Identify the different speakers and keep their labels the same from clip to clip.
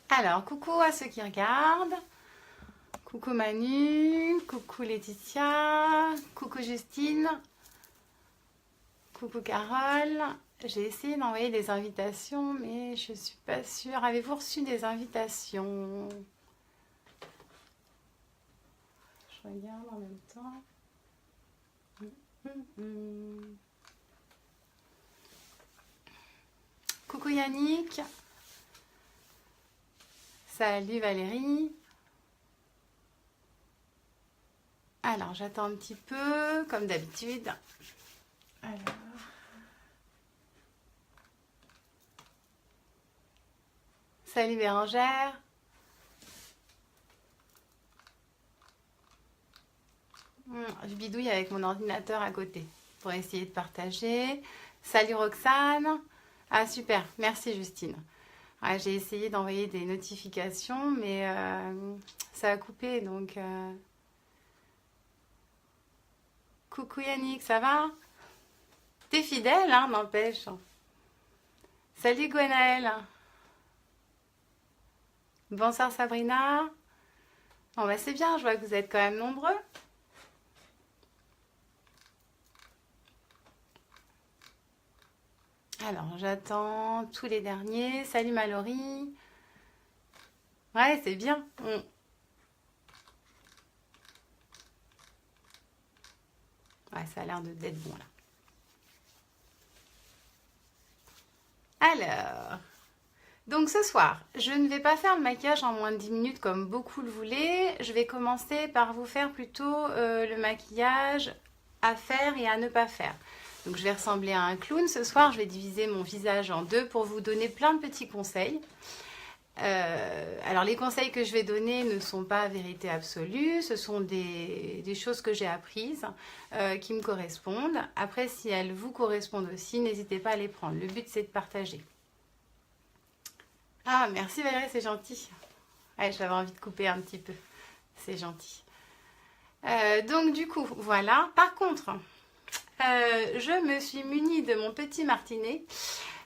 Speaker 1: Alors, coucou à ceux qui regardent. Coucou Manu, coucou Laetitia, coucou Justine, coucou Carole. J'ai essayé d'envoyer des invitations, mais je suis pas sûre. Avez-vous reçu des invitations? Je regarde en même temps. Coucou Yannick. Salut Valérie. Alors, j'attends un petit peu, comme d'habitude. Alors. Salut Bérangère. Je bidouille avec mon ordinateur à côté pour essayer de partager. Salut Roxane. Ah super, merci Justine. Ouais, j'ai essayé d'envoyer des notifications, mais ça a coupé, donc... Coucou Yannick, ça va? T'es fidèle, hein, n'empêche. Salut Gwenaëlle. Bonsoir Sabrina. Bon bah c'est bien, je vois que vous êtes quand même nombreux. Alors, j'attends tous les derniers. Salut Mallory. Ouais, c'est bien. Ouais, ça a l'air d'être bon là. Alors, donc ce soir, je ne vais pas faire le maquillage en moins de 10 minutes comme beaucoup le voulaient. Je vais commencer par vous faire plutôt le maquillage à faire et à ne pas faire. Donc je vais ressembler à un clown. Ce soir, je vais diviser mon visage en deux pour vous donner plein de petits conseils. Alors les conseils que je vais donner ne sont pas vérité absolue, ce sont des choses que j'ai apprises qui me correspondent. Après, si elles vous correspondent aussi, n'hésitez pas à les prendre. Le but, c'est de partager. Ah, merci Valérie, c'est gentil. Ouais, j'avais envie de couper un petit peu. C'est gentil. Donc du coup, voilà. Par contre, je me suis munie de mon petit martinet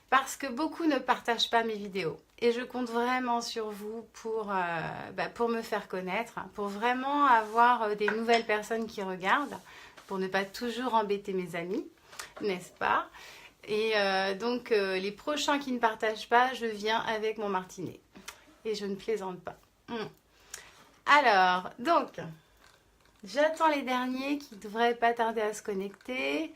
Speaker 1: parce que beaucoup ne partagent pas mes vidéos. Et je compte vraiment sur vous pour me faire connaître, pour vraiment avoir des nouvelles personnes qui regardent, pour ne pas toujours embêter mes amis, n'est-ce pas? Et donc, les prochains qui ne partagent pas, je viens avec mon martinet. Et je ne plaisante pas. Alors, donc, j'attends les derniers qui ne devraient pas tarder à se connecter.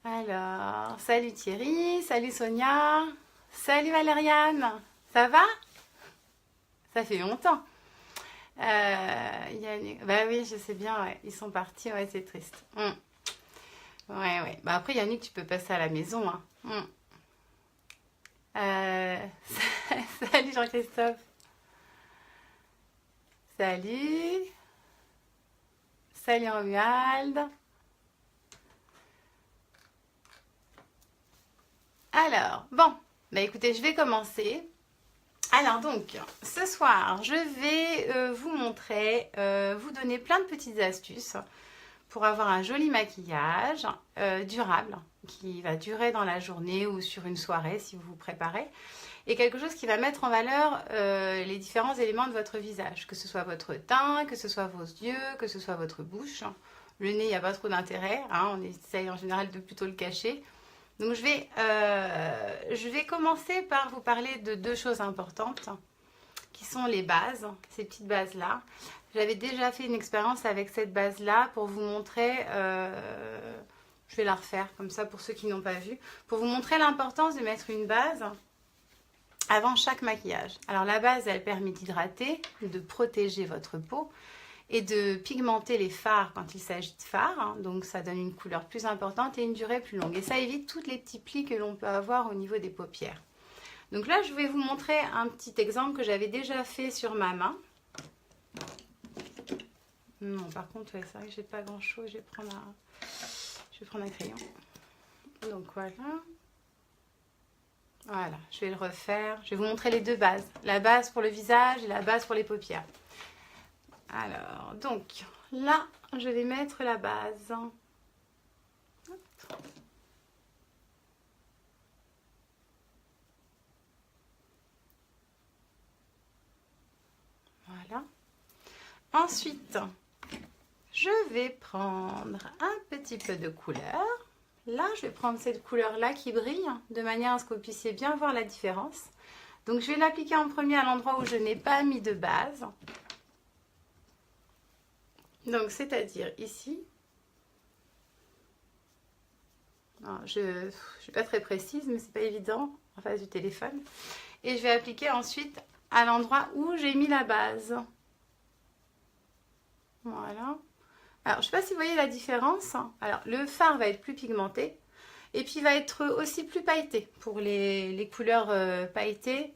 Speaker 1: Alors, salut Thierry, salut Sonia, salut Valériane, ça va? Ça fait longtemps. Yannick, bah oui, je sais bien, ouais, ils sont partis, ouais, c'est triste. Ouais, ouais. Bah après, Yannick, tu peux passer à la maison, hein. Euh, Salut Jean-Christophe. Salut. Salut Romuald. Alors, bon, bah écoutez, je vais commencer. Alors donc, ce soir, je vais vous montrer, vous donner plein de petites astuces pour avoir un joli maquillage durable, qui va durer dans la journée ou sur une soirée si vous vous préparez, et quelque chose qui va mettre en valeur les différents éléments de votre visage, que ce soit votre teint, que ce soit vos yeux, que ce soit votre bouche. Le nez, il n'y a pas trop d'intérêt, hein, on essaye en général de plutôt le cacher. Donc je vais commencer par vous parler de deux choses importantes qui sont les bases, ces petites bases-là. J'avais déjà fait une expérience avec cette base-là pour vous montrer, je vais la refaire comme ça pour ceux qui n'ont pas vu, pour vous montrer l'importance de mettre une base avant chaque maquillage. Alors la base, elle permet d'hydrater, de protéger votre peau et de pigmenter les fards quand il s'agit de fards, hein. Donc ça donne une couleur plus importante et une durée plus longue. Et ça évite tous les petits plis que l'on peut avoir au niveau des paupières. Donc là, je vais vous montrer un petit exemple que j'avais déjà fait sur ma main. Non, par contre, ouais, c'est vrai que j'ai pas grand chose. Je vais prendre un crayon. Donc voilà. Voilà, je vais le refaire. Je vais vous montrer les deux bases. La base pour le visage et la base pour les paupières. Alors, donc, là, je vais mettre la base. Voilà. Ensuite, je vais prendre un petit peu de couleur. Là, je vais prendre cette couleur-là qui brille, de manière à ce que vous puissiez bien voir la différence. Donc, je vais l'appliquer en premier à l'endroit où je n'ai pas mis de base. Donc, c'est-à-dire ici. Alors, je ne suis pas très précise, mais c'est pas évident en face du téléphone. Et je vais appliquer ensuite à l'endroit où j'ai mis la base. Voilà. Alors, je ne sais pas si vous voyez la différence. Alors, le fard va être plus pigmenté. Et puis, il va être aussi plus pailleté. Pour les couleurs pailletées,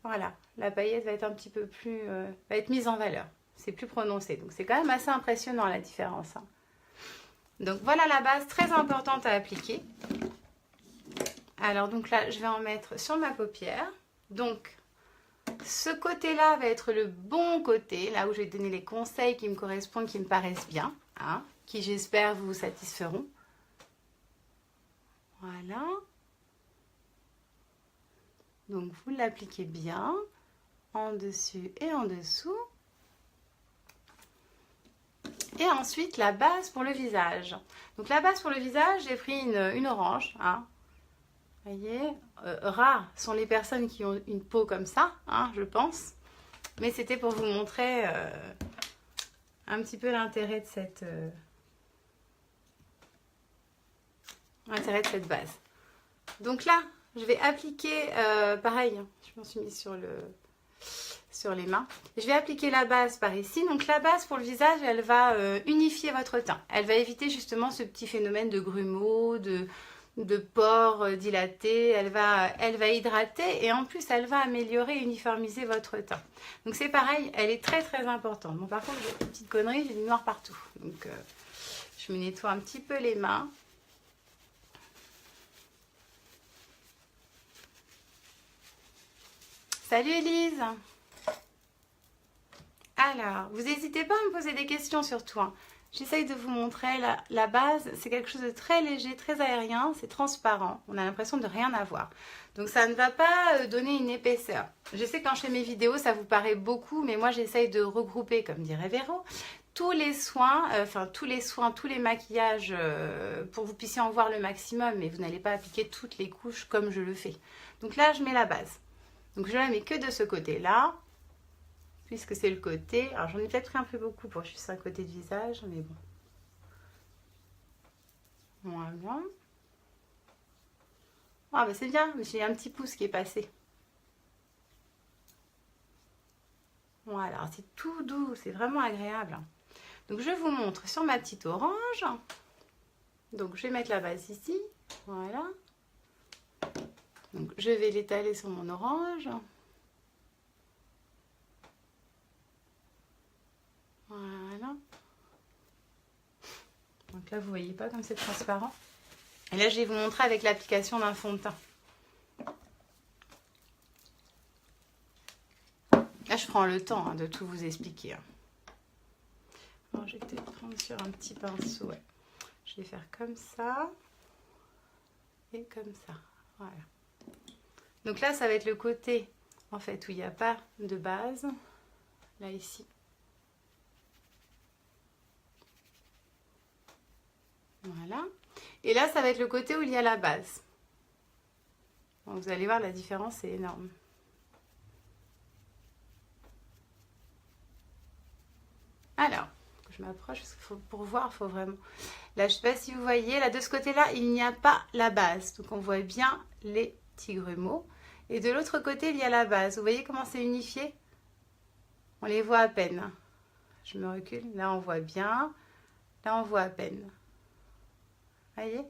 Speaker 1: voilà. La paillette va être un petit peu plus... va être mise en valeur. C'est plus prononcé. Donc, c'est quand même assez impressionnant la différence. Donc, voilà la base très importante à appliquer. Alors, donc là, je vais en mettre sur ma paupière. Donc, ce côté-là va être le bon côté, là où je vais donner les conseils qui me correspondent, qui me paraissent bien, hein, qui j'espère vous satisferont. Voilà. Donc vous l'appliquez bien, en dessus et en dessous. Et ensuite la base pour le visage. Donc la base pour le visage, j'ai pris une orange, hein. Vous voyez, rares sont les personnes qui ont une peau comme ça, hein, je pense. Mais c'était pour vous montrer un petit peu l'intérêt de cette base. Donc là, je vais appliquer, pareil, je m'en suis mise sur les mains. Je vais appliquer la base par ici. Donc la base pour le visage, elle va unifier votre teint. Elle va éviter justement ce petit phénomène de grumeaux, de pores dilatés, elle va hydrater et en plus elle va améliorer et uniformiser votre teint. Donc c'est pareil, elle est très très importante. Bon, par contre, j'ai une petite connerie, j'ai du noir partout. Donc je me nettoie un petit peu les mains. Salut Elise. Alors, vous n'hésitez pas à me poser des questions surtout, hein. J'essaye de vous montrer la base, c'est quelque chose de très léger, très aérien, c'est transparent, on a l'impression de rien avoir. Donc ça ne va pas donner une épaisseur. Je sais que quand je fais mes vidéos, ça vous paraît beaucoup, mais moi j'essaye de regrouper, comme dirait Véro, tous les soins, tous les maquillages pour que vous puissiez en voir le maximum, mais vous n'allez pas appliquer toutes les couches comme je le fais. Donc là, je mets la base. Donc je la mets que de ce côté-là. Puisque c'est le côté, alors j'en ai peut-être pris un peu beaucoup pour juste un côté de visage, mais bon. Voilà. Ah bah c'est bien, j'ai un petit pouce qui est passé. Voilà, c'est tout doux, c'est vraiment agréable. Donc je vous montre sur ma petite orange. Donc je vais mettre la base ici, voilà. Donc je vais l'étaler sur mon orange. Voilà. Donc là, vous voyez pas comme c'est transparent. Et là, je vais vous montrer avec l'application d'un fond de teint. Là, je prends le temps de tout vous expliquer. Alors, je vais peut-être prendre sur un petit pinceau. Ouais. Je vais faire comme ça. Et comme ça. Voilà. Donc là, ça va être le côté, en fait, où il n'y a pas de base. Là, ici. Voilà. Et là, ça va être le côté où il y a la base. Donc, vous allez voir, la différence, c'est énorme. Alors, je m'approche parce que pour voir, il faut vraiment... Là, je ne sais pas si vous voyez, là, de ce côté-là, il n'y a pas la base. Donc, on voit bien les petits grumeaux. Et de l'autre côté, il y a la base. Vous voyez comment c'est unifié? On les voit à peine. Je me recule. Là, on voit bien. Là, on voit à peine. Voyez?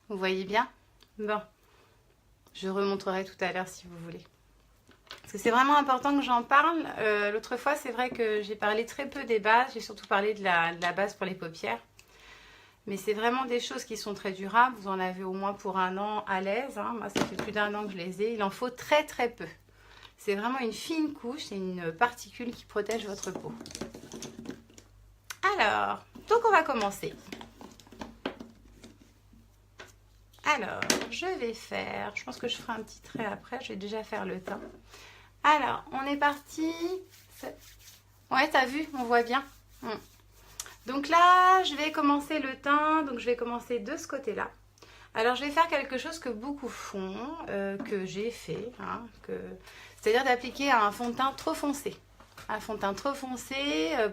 Speaker 1: Vous voyez bien? Bon, je remontrerai tout à l'heure si vous voulez. Parce que c'est vraiment important que j'en parle. L'autre fois, c'est vrai que j'ai parlé très peu des bases. J'ai surtout parlé de la base pour les paupières. Mais c'est vraiment des choses qui sont très durables. Vous en avez au moins pour 1 an à l'aise, hein. Moi, ça fait plus d'1 an que je les ai. Il en faut très très peu. C'est vraiment une fine couche. C'est une particule qui protège votre peau. Alors, donc on va commencer. Alors, je vais faire, je pense que je ferai un petit trait après, je vais déjà faire le teint. Alors, on est parti. Ouais, t'as vu, on voit bien. Donc là, je vais commencer le teint. Donc je vais commencer de ce côté-là. Alors, je vais faire quelque chose que beaucoup font, que j'ai fait. Hein, c'est-à-dire d'appliquer un fond de teint trop foncé. Un fond de teint trop foncé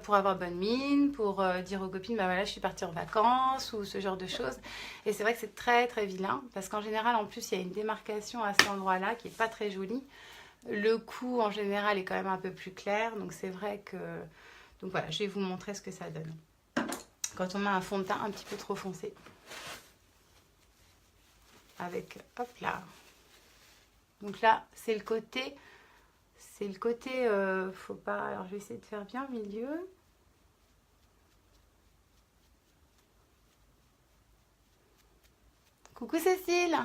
Speaker 1: pour avoir bonne mine, pour dire aux copines, bah voilà, je suis partie en vacances ou ce genre de choses. Et c'est vrai que c'est très très vilain parce qu'en général, en plus, il y a une démarcation à cet endroit-là qui n'est pas très jolie. Le cou, en général, est quand même un peu plus clair. Donc c'est vrai que... Donc voilà, je vais vous montrer ce que ça donne. Quand on met un fond de teint un petit peu trop foncé. Avec, hop là. Donc là, c'est le côté... faut pas... Alors je vais essayer de faire bien au milieu. Coucou Cécile.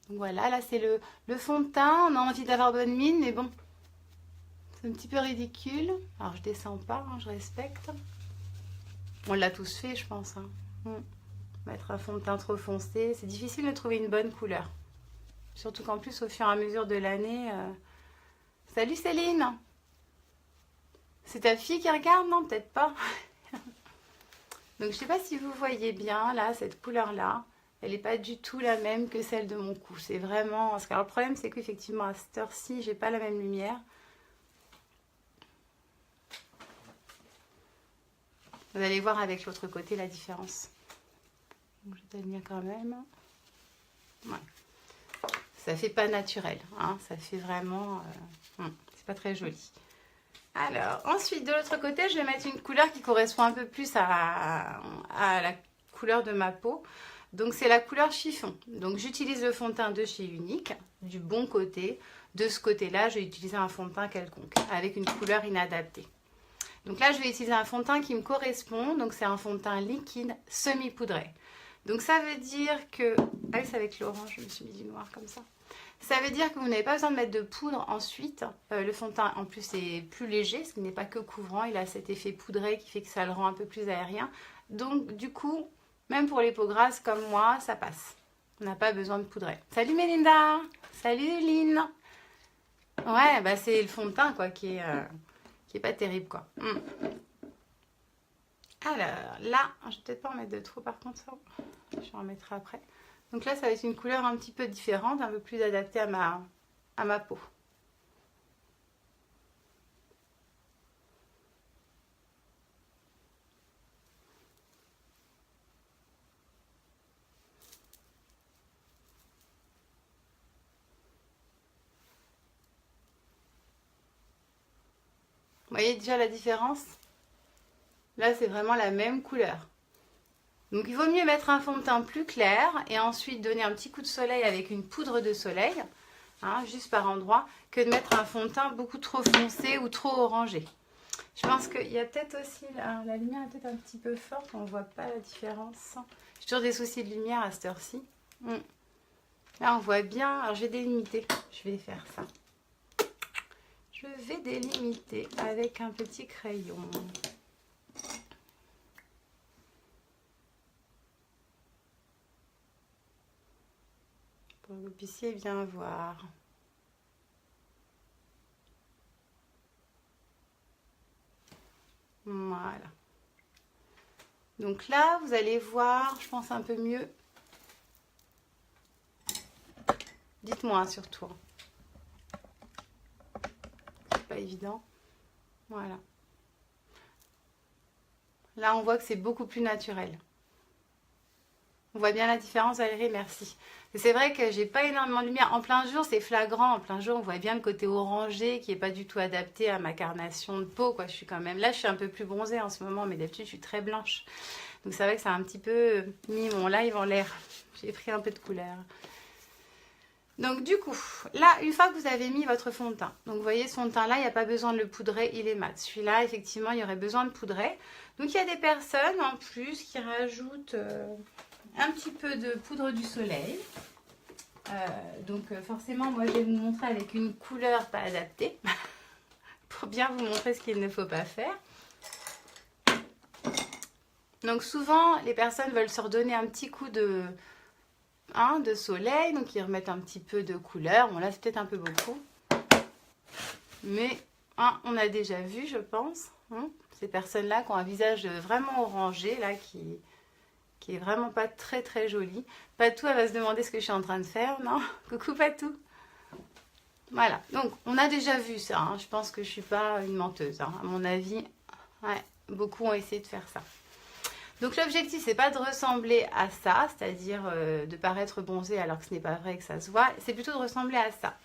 Speaker 1: Donc voilà, là c'est le fond de teint. On a envie d'avoir bonne mine, mais bon, c'est un petit peu ridicule. Alors je descends pas, hein, je respecte. On l'a tous fait, je pense. Hein. Mettre un fond de teint trop foncé, c'est difficile de trouver une bonne couleur. Surtout qu'en plus, au fur et à mesure de l'année... Salut Céline! C'est ta fille qui regarde? Non, peut-être pas. Donc je sais pas si vous voyez bien, là, cette couleur-là. Elle n'est pas du tout la même que celle de mon cou. C'est vraiment... Parce que alors, le problème, c'est qu'effectivement, à cette heure-ci, j'ai pas la même lumière. Vous allez voir avec l'autre côté la différence. Donc, je vais bien quand même. Ouais. Ça fait pas naturel. Hein. Ça fait vraiment... c'est pas très joli. Alors, ensuite, de l'autre côté, je vais mettre une couleur qui correspond un peu plus à la couleur de ma peau. Donc, c'est la couleur chiffon. Donc, j'utilise le fond de teint de chez Unique, du bon côté. De ce côté-là, je vais utiliser un fond de teint quelconque, avec une couleur inadaptée. Donc là, je vais utiliser un fond de teint qui me correspond. Donc, c'est un fond de teint liquide semi-poudré. Donc, ça veut dire que... Ah oui, c'est avec l'orange, je me suis mis du noir comme ça. Ça veut dire que vous n'avez pas besoin de mettre de poudre ensuite. Le fond de teint, en plus, est plus léger, ce qui n'est pas que couvrant. Il a cet effet poudré qui fait que ça le rend un peu plus aérien. Donc, du coup, même pour les peaux grasses comme moi, ça passe. On n'a pas besoin de poudrer. Salut Mélinda! Salut Lynn! Ouais, bah c'est le fond de teint, quoi, qui est pas terrible, quoi. Alors, là, je vais peut-être pas en mettre de trop, par contre, ça. Je en remettrai après. Donc là, ça va être une couleur un petit peu différente, un peu plus adaptée à ma peau. Vous voyez déjà la différence? Là, c'est vraiment la même couleur. Donc, il vaut mieux mettre un fond de teint plus clair et ensuite donner un petit coup de soleil avec une poudre de soleil, hein, juste par endroit, que de mettre un fond de teint beaucoup trop foncé ou trop orangé. Je pense qu'il y a peut-être aussi, la lumière est peut-être un petit peu forte, on ne voit pas la différence. J'ai toujours des soucis de lumière à cette heure-ci. Là, on voit bien. Alors, je vais délimiter. Je vais faire ça. Je vais délimiter avec un petit crayon. Pour que vous puissiez bien voir. Voilà. Donc là, vous allez voir, je pense un peu mieux. Dites-moi surtout. C'est pas évident. Voilà. Là, on voit que c'est beaucoup plus naturel. On voit bien la différence, Valérie, merci. C'est vrai que j'ai pas énormément de lumière. En plein jour, c'est flagrant. En plein jour, on voit bien le côté orangé qui est pas du tout adapté à ma carnation de peau, quoi. Je suis quand même... Là, je suis un peu plus bronzée en ce moment, mais d'habitude, je suis très blanche. Donc, c'est vrai que ça a un petit peu mis mon live en l'air. J'ai pris un peu de couleur. Donc, du coup, là, une fois que vous avez mis votre fond de teint, donc vous voyez, ce fond de teint-là, il n'y a pas besoin de le poudrer, il est mat. Celui-là, effectivement, il y aurait besoin de poudrer. Donc, il y a des personnes, en plus, qui rajoutent... un petit peu de poudre du soleil. Donc forcément, moi je vais vous montrer avec une couleur pas adaptée pour bien vous montrer ce qu'il ne faut pas faire. Donc souvent, les personnes veulent se redonner un petit coup de soleil, donc ils remettent un petit peu de couleur. Bon là, c'est peut-être un peu beaucoup. Mais on a déjà vu, je pense, ces personnes-là qui ont un visage vraiment orangé, là, qui est vraiment pas très très joli. Patou, elle va se demander ce que je suis en train de faire, non? Coucou Patou. Voilà, donc on a déjà vu ça, hein. Je pense que je suis pas une menteuse, hein. À mon avis, ouais, beaucoup ont essayé de faire ça. Donc l'objectif, c'est pas de ressembler à ça, c'est-à-dire de paraître bronzé alors que ce n'est pas vrai que ça se voit, c'est plutôt de ressembler à ça.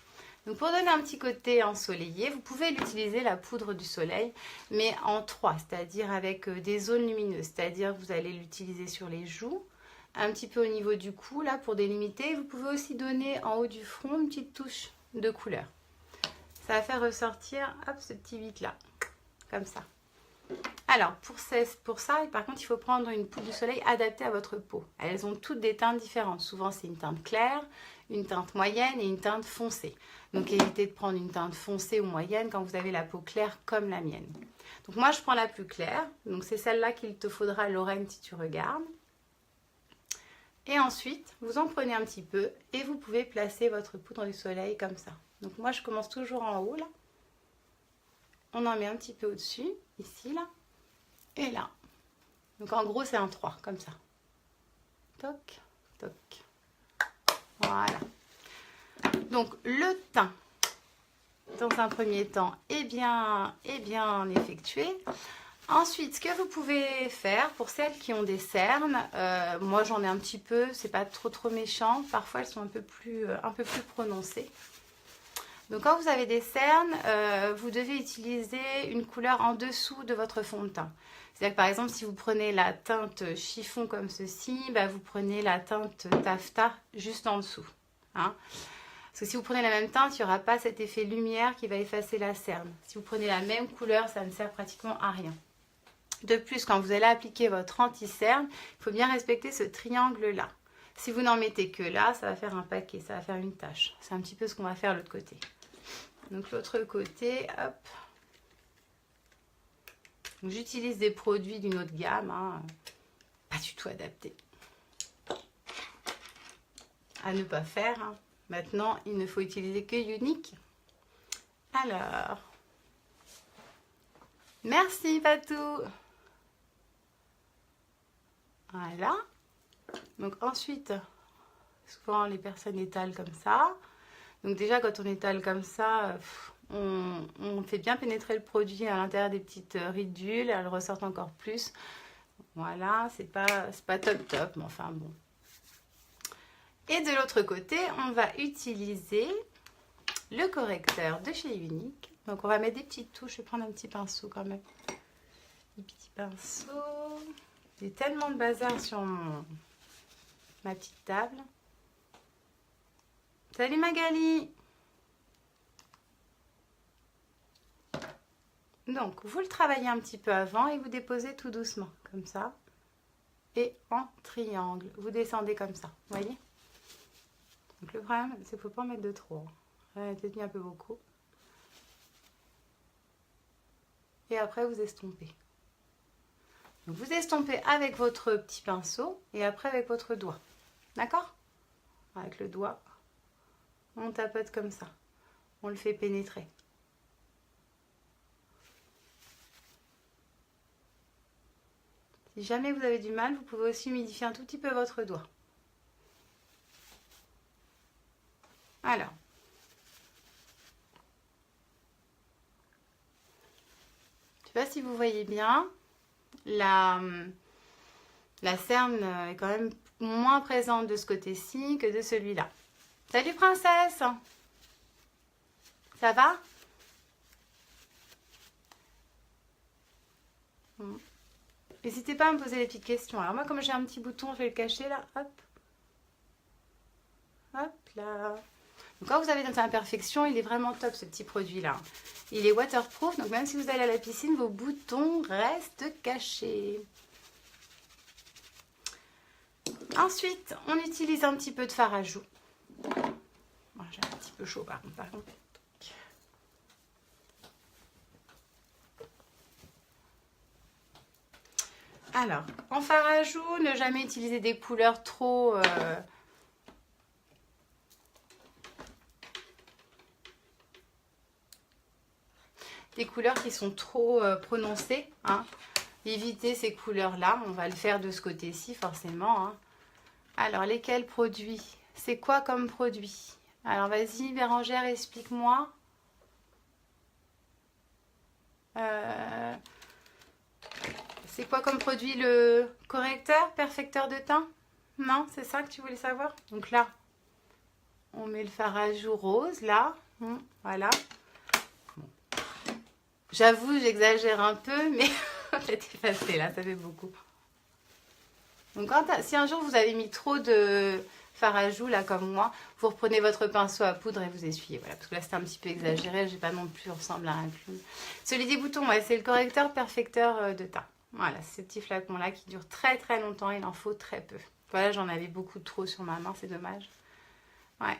Speaker 1: Donc pour donner un petit côté ensoleillé, vous pouvez l'utiliser, la poudre du soleil, mais en 3, c'est-à-dire avec des zones lumineuses, c'est-à-dire que vous allez l'utiliser sur les joues, un petit peu au niveau du cou, là, pour délimiter. Vous pouvez aussi donner en haut du front une petite touche de couleur. Ça va faire ressortir, hop, ce petit vide là, comme ça. Alors, pour ça, par contre, il faut prendre une poudre du soleil adaptée à votre peau. Elles ont toutes des teintes différentes. Souvent, c'est une teinte claire, une teinte moyenne et une teinte foncée. Donc, évitez de prendre une teinte foncée ou moyenne quand vous avez la peau claire comme la mienne. Donc, moi, je prends la plus claire. Donc, c'est celle-là qu'il te faudra, Lorraine, si tu regardes. Et ensuite, vous en prenez un petit peu et vous pouvez placer votre poudre du soleil comme ça. Donc, moi, je commence toujours en haut, là. On en met un petit peu au-dessus, ici, là. Et là. Donc en gros, c'est un 3, comme ça. Toc, toc. Voilà. Donc le teint, dans un premier temps, est bien effectué. Ensuite, ce que vous pouvez faire, pour celles qui ont des cernes, moi j'en ai un petit peu, c'est pas trop méchant. Parfois, elles sont un peu plus prononcées. Donc quand vous avez des cernes, vous devez utiliser une couleur en dessous de votre fond de teint. C'est-à-dire que par exemple, si vous prenez la teinte chiffon comme ceci, bah, vous prenez la teinte taffetas juste en dessous. Hein. Parce que si vous prenez la même teinte, il n'y aura pas cet effet lumière qui va effacer la cerne. Si vous prenez la même couleur, ça ne sert pratiquement à rien. De plus, quand vous allez appliquer votre anti-cerne, il faut bien respecter ce triangle-là. Si vous n'en mettez que là, ça va faire un paquet, ça va faire une tache. C'est un petit peu ce qu'on va faire de l'autre côté. Donc l'autre côté, hop. J'utilise des produits d'une autre gamme, hein, pas du tout adaptés. À ne pas faire. Hein. Maintenant, il ne faut utiliser que Unique. Alors, merci Patou. Voilà. Donc ensuite, souvent les personnes étalent comme ça. Donc déjà, quand on étale comme ça, on fait bien pénétrer le produit à l'intérieur des petites ridules. Elles ressortent encore plus. Voilà, c'est pas top, mais enfin bon. Et de l'autre côté, on va utiliser le correcteur de chez Unique. Donc on va mettre des petites touches. Je vais prendre un petit pinceau quand même. Des petits pinceaux. J'ai tellement de bazar sur ma petite table. Salut Magali! Donc, vous le travaillez un petit peu avant et vous déposez tout doucement, comme ça. Et en triangle. Vous descendez comme ça, vous voyez? Donc, le problème, c'est qu'il ne faut pas en mettre de trop. J'en ai peut-être mis un peu beaucoup. Et après, vous estompez. Donc, vous estompez avec votre petit pinceau et après avec votre doigt. D'accord? Avec le doigt, on tapote comme ça. On le fait pénétrer. Si jamais vous avez du mal, vous pouvez aussi humidifier un tout petit peu votre doigt. Alors, je ne sais pas si vous voyez bien, la cerne est quand même moins présente de ce côté-ci que de celui-là. Salut princesse! Ça va? N'hésitez pas à me poser des petites questions. Alors moi, comme j'ai un petit bouton, je vais le cacher là. Hop. Hop là. Donc quand vous avez des imperfections, il est vraiment top ce petit produit-là. Il est waterproof, donc même si vous allez à la piscine, vos boutons restent cachés. Ensuite, on utilise un petit peu de fard à joues. Bon, j'ai un petit peu chaud par contre. Alors, en fard à joues, ne jamais utiliser des couleurs trop... des couleurs qui sont trop prononcées. Hein. Évitez ces couleurs-là. On va le faire de ce côté-ci, forcément. Hein. Alors, lesquels produits? C'est quoi comme produit? Alors, vas-y, Bérangère, explique-moi. C'est quoi comme produit? Le correcteur, perfecteur de teint? Non, c'est ça que tu voulais savoir? Donc là, on met le fard à joues rose, là. Voilà. J'avoue, j'exagère un peu, mais peut-être effacer là, ça fait beaucoup. Donc si un jour vous avez mis trop de fard à joues, là, comme moi, vous reprenez votre pinceau à poudre et vous essuyez. Voilà, parce que là, c'était un petit peu exagéré, j'ai pas non plus ressemble à un clown. Celui des boutons, ouais, c'est le correcteur perfecteur de teint. Voilà, c'est ce petit flacon-là qui dure très très longtemps, il en faut très peu. Voilà, j'en avais beaucoup trop sur ma main, c'est dommage. Ouais.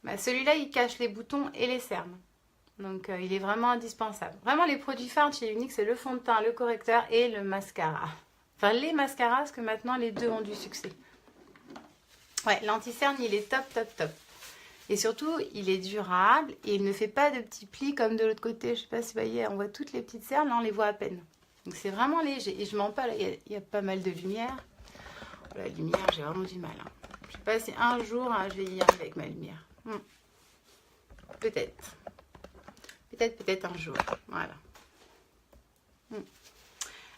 Speaker 1: Bah, celui-là, il cache les boutons et les cernes. Donc, il est vraiment indispensable. Vraiment, les produits phares de chez Unique, c'est le fond de teint, le correcteur et le mascara. Enfin, les mascaras, parce que maintenant, les deux ont du succès. Ouais, l'anti-cerne, il est top, top, top. Et surtout, il est durable et il ne fait pas de petits plis comme de l'autre côté. Je ne sais pas si vous voyez, on voit toutes les petites cernes, là, on les voit à peine. Donc, c'est vraiment léger. Et je mens pas, là, il y a pas mal de lumière. La lumière, j'ai vraiment du mal. Hein. Je sais pas si un jour, hein, je vais y arriver avec ma lumière. Peut-être. Peut-être un jour. Voilà.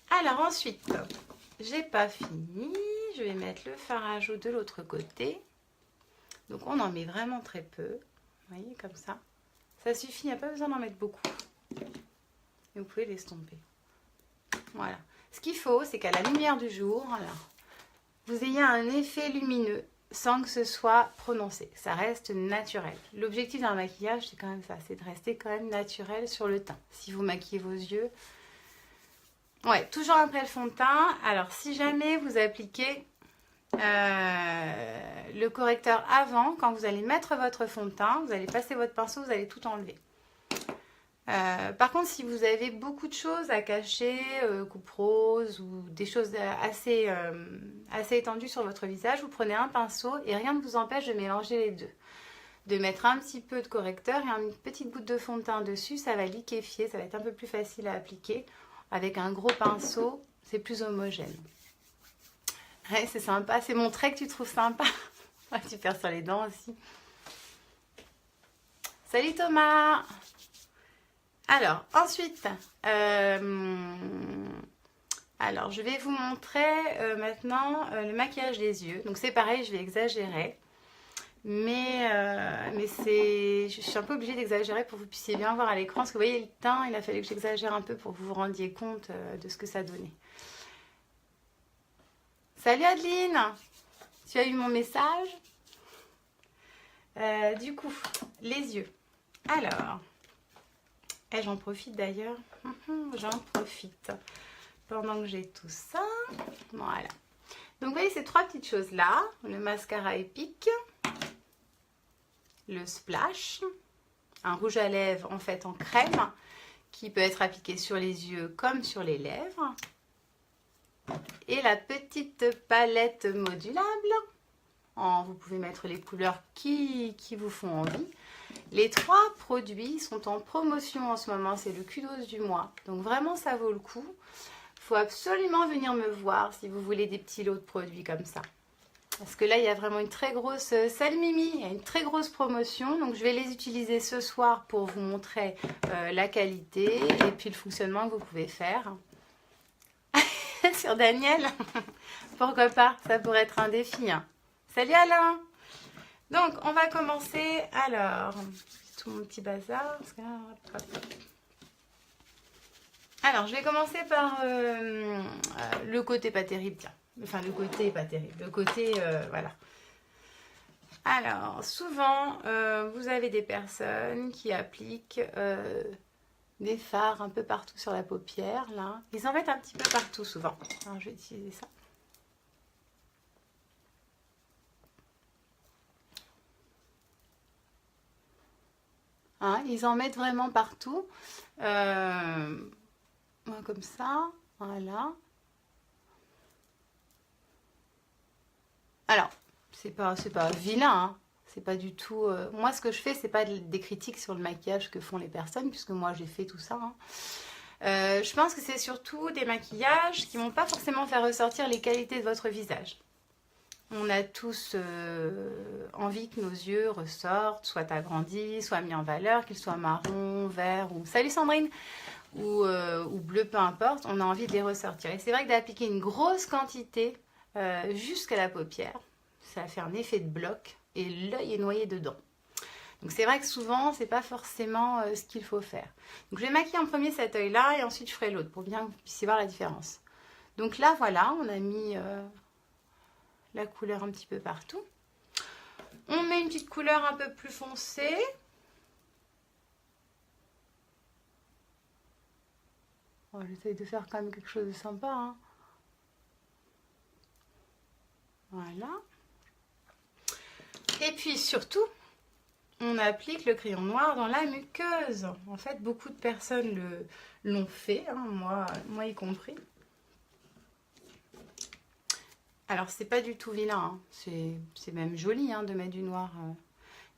Speaker 1: Alors ensuite, j'ai pas fini. Je vais mettre le fard à joues de l'autre côté. Donc on en met vraiment très peu. Vous voyez, comme ça. Ça suffit, il n'y a pas besoin d'en mettre beaucoup. Et vous pouvez l'estomper. Voilà. Ce qu'il faut, c'est qu'à la lumière du jour, alors, vous ayez un effet lumineux sans que ce soit prononcé. Ça reste naturel. L'objectif d'un maquillage, c'est quand même ça. C'est de rester quand même naturel sur le teint. Si vous maquillez vos yeux. Ouais, toujours après le fond de teint. Alors, si jamais vous appliquez le correcteur avant, quand vous allez mettre votre fond de teint, vous allez passer votre pinceau, vous allez tout enlever. Par contre, si vous avez beaucoup de choses à cacher, coupe rose ou des choses assez étendues sur votre visage, vous prenez un pinceau et rien ne vous empêche de mélanger les deux. De mettre un petit peu de correcteur et une petite goutte de fond de teint dessus, ça va liquéfier, ça va être un peu plus facile à appliquer. Avec un gros pinceau, c'est plus homogène. Ouais, c'est sympa, c'est mon trait que tu trouves sympa. Tu perds sur les dents aussi. Salut Thomas! Alors, ensuite, alors je vais vous montrer maintenant le maquillage des yeux. Donc c'est pareil, je vais exagérer. Mais je suis un peu obligée d'exagérer pour que vous puissiez bien voir à l'écran. Parce que vous voyez, le teint, il a fallu que j'exagère un peu pour que vous vous rendiez compte de ce que ça donnait. Salut Adeline! Tu as eu mon message? Du coup, les yeux. Alors... Et j'en profite d'ailleurs, j'en profite pendant que j'ai tout ça. Voilà. Donc vous voyez ces trois petites choses là, le mascara épique, le splash, un rouge à lèvres en fait en crème qui peut être appliqué sur les yeux comme sur les lèvres. Et la petite palette modulable. Vous pouvez mettre les couleurs qui vous font envie. Les trois produits sont en promotion en ce moment, c'est le kudos du mois. Donc vraiment, ça vaut le coup. Il faut absolument venir me voir si vous voulez des petits lots de produits comme ça. Parce que là, il y a vraiment une très grosse... Salut Mimi, il y a une très grosse promotion. Donc je vais les utiliser ce soir pour vous montrer la qualité et puis le fonctionnement que vous pouvez faire. Sur Daniel, pourquoi pas, ça pourrait être un défi. Hein. Salut Alain! Donc, on va commencer. Alors, tout mon petit bazar. Alors, je vais commencer par le côté pas terrible. Tiens. Enfin, le côté pas terrible. Le côté, voilà. Alors, souvent, vous avez des personnes qui appliquent des fards un peu partout sur la paupière. Là. Ils en mettent un petit peu partout, souvent. Alors, je vais utiliser ça. Hein, ils en mettent vraiment partout. Comme ça, voilà. Alors, c'est pas vilain, hein. C'est pas du tout... Moi, ce que je fais, c'est pas des critiques sur le maquillage que font les personnes, puisque moi, j'ai fait tout ça, hein. Je pense que c'est surtout des maquillages qui vont pas forcément faire ressortir les qualités de votre visage. On a tous envie que nos yeux ressortent, soient agrandis, soient mis en valeur, qu'ils soient marron, vert ou... Salut Sandrine! Ou bleu, peu importe, on a envie de les ressortir. Et c'est vrai que d'appliquer une grosse quantité jusqu'à la paupière, ça fait un effet de bloc et l'œil est noyé dedans. Donc c'est vrai que souvent, c'est pas forcément ce qu'il faut faire. Donc je vais maquiller en premier cet œil-là et ensuite je ferai l'autre pour bien que vous puissiez voir la différence. Donc là, voilà, on a mis la couleur un petit peu partout. On met une petite couleur un peu plus foncée. Oh, j'essaye de faire quand même quelque chose de sympa, hein. Voilà. Et puis surtout, on applique le crayon noir dans la muqueuse. En fait, beaucoup de personnes l'ont fait, hein, moi y compris. Alors, c'est pas du tout vilain, hein. C'est même joli, hein, de mettre du noir.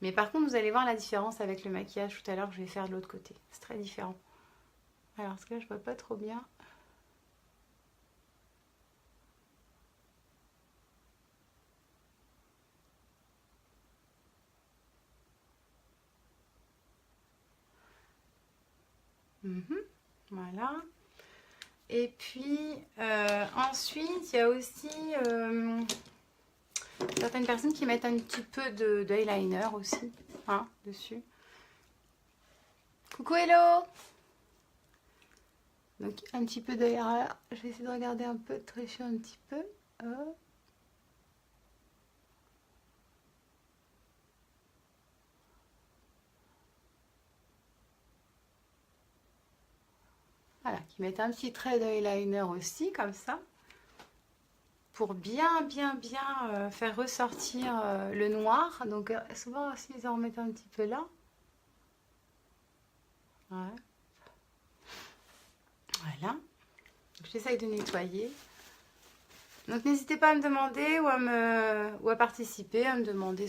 Speaker 1: Mais par contre, vous allez voir la différence avec le maquillage tout à l'heure que je vais faire de l'autre côté. C'est très différent. Alors, parce que là, je vois pas trop bien. Voilà. Et puis, ensuite, il y a aussi certaines personnes qui mettent un petit peu d'eyeliner aussi, hein, dessus. Coucou Hello! Donc, un petit peu d'eyeliner. Je vais essayer de regarder un peu, de tricher un petit peu. Hop. Voilà, qui mettent un petit trait d'eyeliner aussi, comme ça, pour bien faire ressortir le noir. Donc souvent aussi, ils en remettent un petit peu là. Ouais. Voilà. J'essaye de nettoyer. Donc n'hésitez pas à me demander ou à participer, à me demander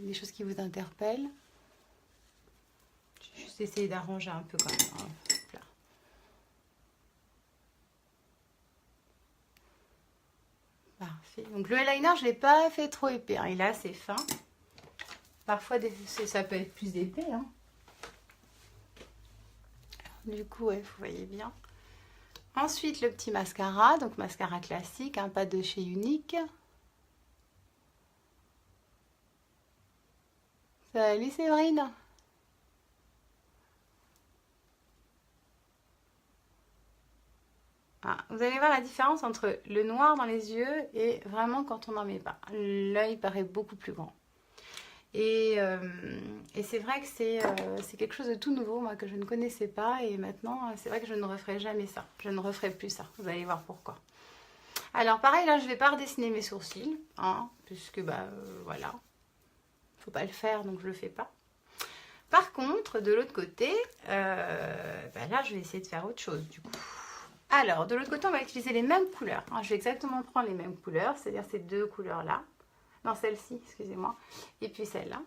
Speaker 1: les choses qui vous interpellent. Je vais juste essayer d'arranger un peu quand même, hein. Parfait. Donc le eyeliner, je ne l'ai pas fait trop épais, hein. Il est assez fin. Parfois, ça peut être plus épais, hein. Du coup, ouais, vous voyez bien. Ensuite, le petit mascara. Donc mascara classique, hein, pas de chez Unique. Salut Séverine. Ah, vous allez voir la différence entre le noir dans les yeux et vraiment quand on n'en met pas. L'œil paraît beaucoup plus grand. Et c'est vrai que c'est quelque chose de tout nouveau, moi, que je ne connaissais pas. Et maintenant, c'est vrai que je ne referai jamais ça. Je ne referai plus ça. Vous allez voir pourquoi. Alors, pareil, là, je ne vais pas redessiner mes sourcils, hein, puisque, voilà. Il ne faut pas le faire, donc je ne le fais pas. Par contre, de l'autre côté, là, je vais essayer de faire autre chose, du coup. Alors, de l'autre côté, on va utiliser les mêmes couleurs, hein. Je vais exactement prendre les mêmes couleurs, c'est-à-dire ces deux couleurs-là. Non, celle-ci, excusez-moi. Et puis celle-là.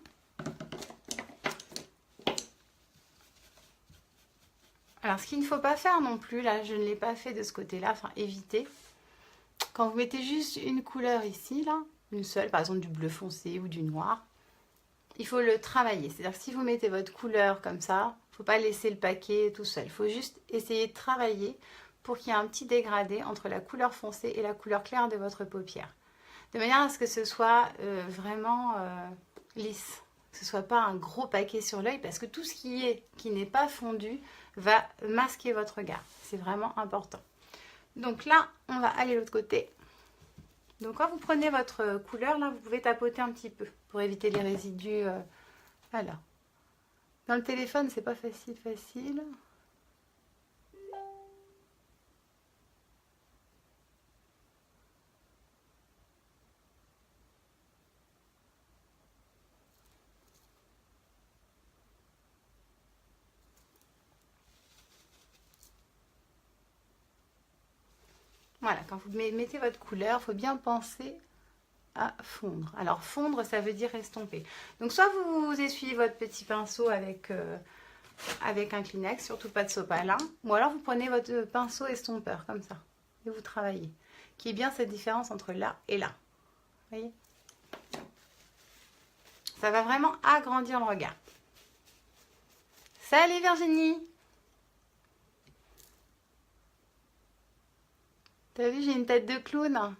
Speaker 1: Alors, ce qu'il ne faut pas faire non plus, là, je ne l'ai pas fait de ce côté-là, enfin, évitez. Quand vous mettez juste une couleur ici, là, une seule, par exemple du bleu foncé ou du noir, il faut le travailler. C'est-à-dire que si vous mettez votre couleur comme ça, il ne faut pas laisser le paquet tout seul. Il faut juste essayer de travailler pour qu'il y ait un petit dégradé entre la couleur foncée et la couleur claire de votre paupière. De manière à ce que ce soit vraiment lisse, que ce ne soit pas un gros paquet sur l'œil, parce que tout ce qui n'est pas fondu va masquer votre regard. C'est vraiment important. Donc là, on va aller de l'autre côté. Donc quand vous prenez votre couleur, là, vous pouvez tapoter un petit peu pour éviter les résidus. Voilà. Dans le téléphone, c'est pas facile. Voilà, quand vous mettez votre couleur, il faut bien penser à fondre. Alors fondre, ça veut dire estomper. Donc soit vous essuyez votre petit pinceau avec un Kleenex, surtout pas de sopalin, ou alors vous prenez votre pinceau estompeur comme ça et vous travaillez. Qui est bien cette différence entre là et là. Vous voyez? Ça va vraiment agrandir le regard. Salut Virginie! T'as vu, j'ai une tête de clown.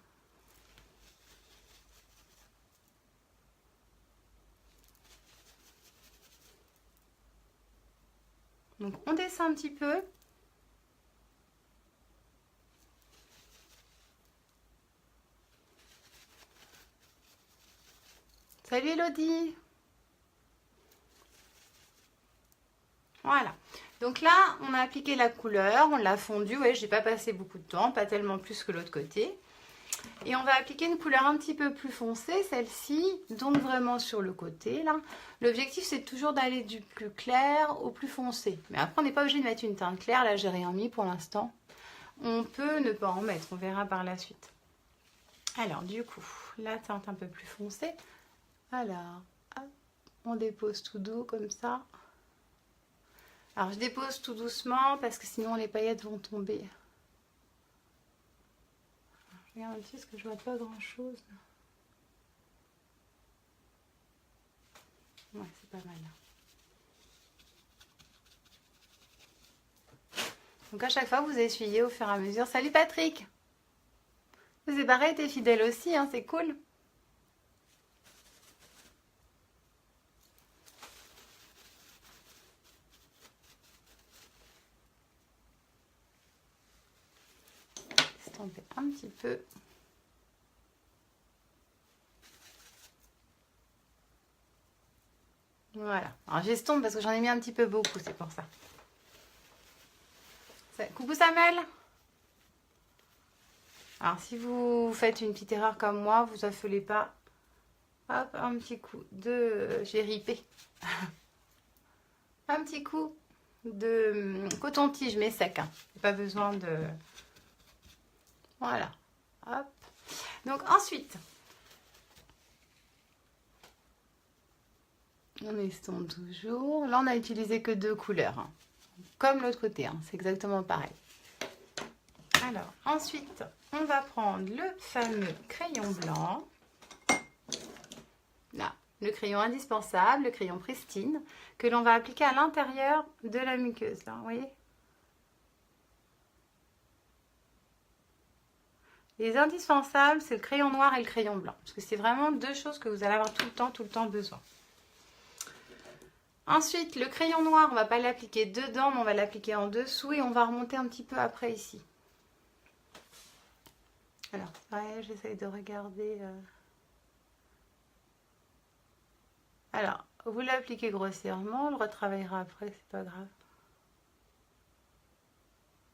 Speaker 1: Donc on descend un petit peu. Salut Elodie. Voilà. Donc là, on a appliqué la couleur, on l'a fondu. Ouais, j'ai pas passé beaucoup de temps, pas tellement plus que l'autre côté. Et on va appliquer une couleur un petit peu plus foncée, celle-ci, donc vraiment sur le côté là. L'objectif c'est toujours d'aller du plus clair au plus foncé. Mais après on n'est pas obligé de mettre une teinte claire, là j'ai rien mis pour l'instant. On peut ne pas en mettre, on verra par la suite. Alors du coup, la teinte un peu plus foncée. Alors, hop, on dépose tout doux comme ça. Alors je dépose tout doucement parce que sinon les paillettes vont tomber. Je regarde un petit parce que je vois pas grand chose. Ouais, c'est pas mal. Donc à chaque fois vous essuyez au fur et à mesure. Salut Patrick! C'est pareil, t'es fidèle aussi, hein, c'est cool. Estomper un petit peu. Voilà. Alors j'estompe parce que j'en ai mis un petit peu beaucoup, c'est pour ça. Coucou Samuel! Alors si vous faites une petite erreur comme moi, vous affolez pas. Hop, un petit coup de... J'ai ripé. Un petit coup de coton-tige, mais sec. Hein. Pas besoin de... Voilà. Hop. Donc ensuite, on estompe toujours. Là, on a utilisé que 2 couleurs. Hein. Comme l'autre côté, hein. C'est exactement pareil. Alors, ensuite, on va prendre le fameux crayon blanc. Là, le crayon indispensable, le crayon pristine, que l'on va appliquer à l'intérieur de la muqueuse. Là, vous voyez ? Les indispensables, c'est le crayon noir et le crayon blanc. Parce que c'est vraiment 2 choses que vous allez avoir tout le temps besoin. Ensuite, le crayon noir, on ne va pas l'appliquer dedans, mais on va l'appliquer en dessous et on va remonter un petit peu après ici. Alors, ouais, j'essaye de regarder. Alors, vous l'appliquez grossièrement, on le retravaillera après, c'est pas grave.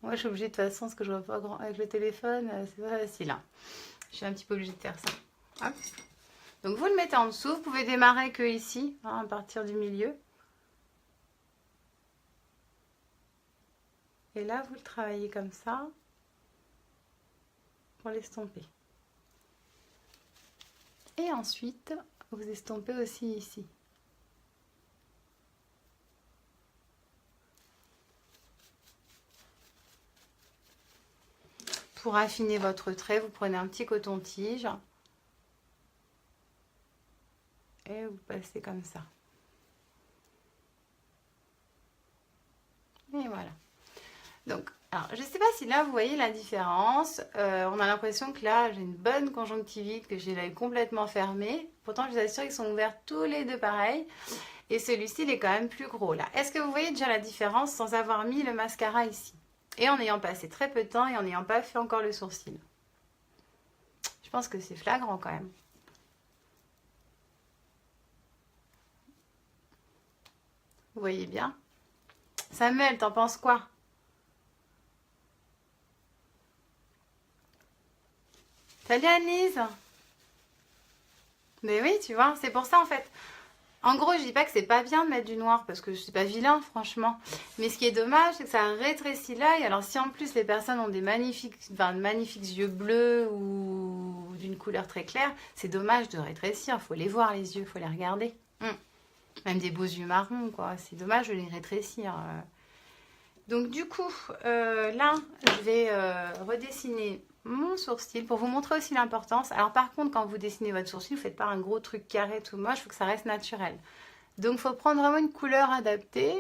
Speaker 1: Moi, je suis obligée de toute façon, parce que je vois pas grand avec le téléphone, c'est pas facile. Hein. Je suis un petit peu obligée de faire ça. Hop. Donc, vous le mettez en dessous. Vous pouvez démarrer que ici, hein, à partir du milieu. Et là, vous le travaillez comme ça pour l'estomper. Et ensuite, vous estompez aussi ici. Pour affiner votre trait, vous prenez un petit coton-tige et vous passez comme ça. Et voilà. Donc, alors, je ne sais pas si là, vous voyez la différence. On a l'impression que là, j'ai une bonne conjonctivite, que j'ai l'œil complètement fermé. Pourtant, je vous assure qu'ils sont ouverts tous les deux pareils. Et celui-ci, il est quand même plus gros là. Est-ce que vous voyez déjà la différence sans avoir mis le mascara ici? Et en ayant passé très peu de temps et en n'ayant pas fait encore le sourcil. Je pense que c'est flagrant quand même. Vous voyez bien? Samuel, t'en penses quoi? Salut Annelise! Mais oui, tu vois, c'est pour ça en fait. En gros, je dis pas que c'est pas bien de mettre du noir parce que c'est pas vilain, franchement. Mais ce qui est dommage, c'est que ça rétrécit l'œil. Alors, si en plus les personnes ont des magnifiques yeux bleus ou d'une couleur très claire, c'est dommage de rétrécir. Il faut les voir les yeux, il faut les regarder. Même des beaux yeux marrons, quoi. C'est dommage de les rétrécir. Donc du coup, là, je vais redessiner mon sourcil pour vous montrer aussi l'importance. Alors par contre, quand vous dessinez votre sourcil, vous ne faites pas un gros truc carré tout moche, il faut que ça reste naturel. Donc il faut prendre vraiment une couleur adaptée.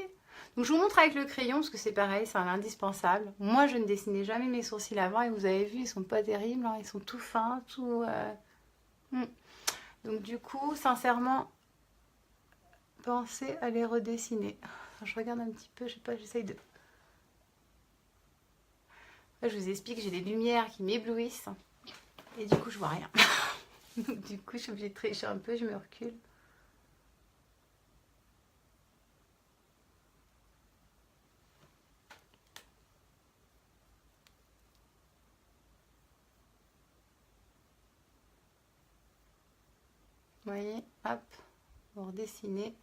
Speaker 1: Donc je vous montre avec le crayon parce que c'est pareil, c'est un indispensable. Moi, je ne dessinais jamais mes sourcils avant et vous avez vu, ils sont pas terribles, hein, ils sont tout fins, tout... Donc du coup, sincèrement, pensez à les redessiner. Je regarde un petit peu, je sais pas, j'essaye de... Là, je vous explique, j'ai des lumières qui m'éblouissent et du coup, je vois rien. Donc du coup, je suis obligée de tricher un peu, je me recule. Vous voyez, hop, vous redessinez.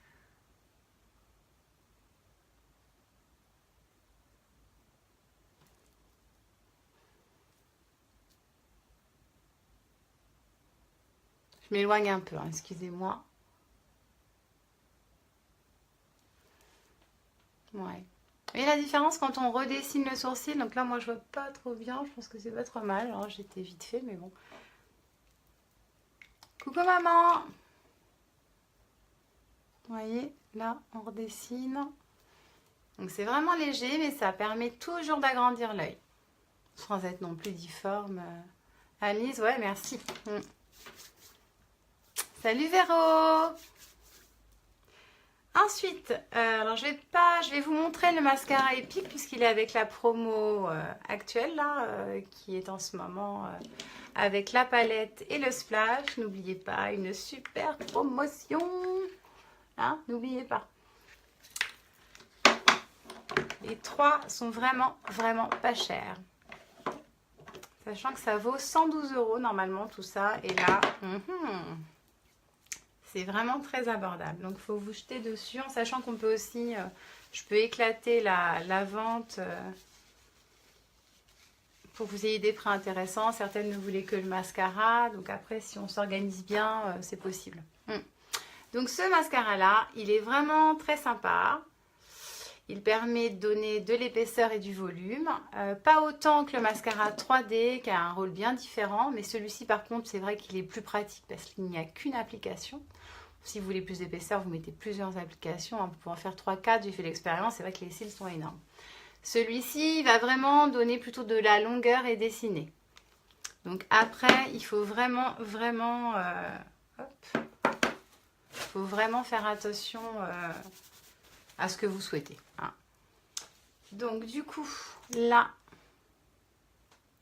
Speaker 1: Je m'éloigne un peu, hein, excusez-moi. Ouais. Et la différence quand on redessine le sourcil, donc là moi je vois pas trop bien, je pense que c'est pas trop mal, alors j'étais vite fait mais bon. Coucou maman! Vous voyez, là on redessine. Donc c'est vraiment léger mais ça permet toujours d'agrandir l'œil. Sans être non plus difforme. Alice, ouais merci. Salut Véro! Ensuite, alors je vais vous montrer le mascara Epic puisqu'il est avec la promo actuelle là, qui est en ce moment avec la palette et le splash. N'oubliez pas, une super promotion. Hein, n'oubliez pas. Les trois sont vraiment, vraiment pas chers. Sachant que ça vaut 112 € normalement tout ça. Et là, c'est vraiment très abordable. Donc, il faut vous jeter dessus en sachant qu'on peut aussi... je peux éclater la vente pour que vous ayez des prix intéressants. Certaines ne voulaient que le mascara. Donc, après, si on s'organise bien, c'est possible. Donc, ce mascara-là, il est vraiment très sympa. Il permet de donner de l'épaisseur et du volume. Pas autant que le mascara 3D qui a un rôle bien différent. Mais celui-ci, par contre, c'est vrai qu'il est plus pratique parce qu'il n'y a qu'une application. Si vous voulez plus d'épaisseur, vous mettez plusieurs applications. Vous pouvez en faire 3-4. J'ai fait l'expérience. C'est vrai que les cils sont énormes. Celui-ci va vraiment donner plutôt de la longueur et dessiner. Donc après, il faut vraiment faire attention à ce que vous souhaitez. Hein. Donc du coup, là,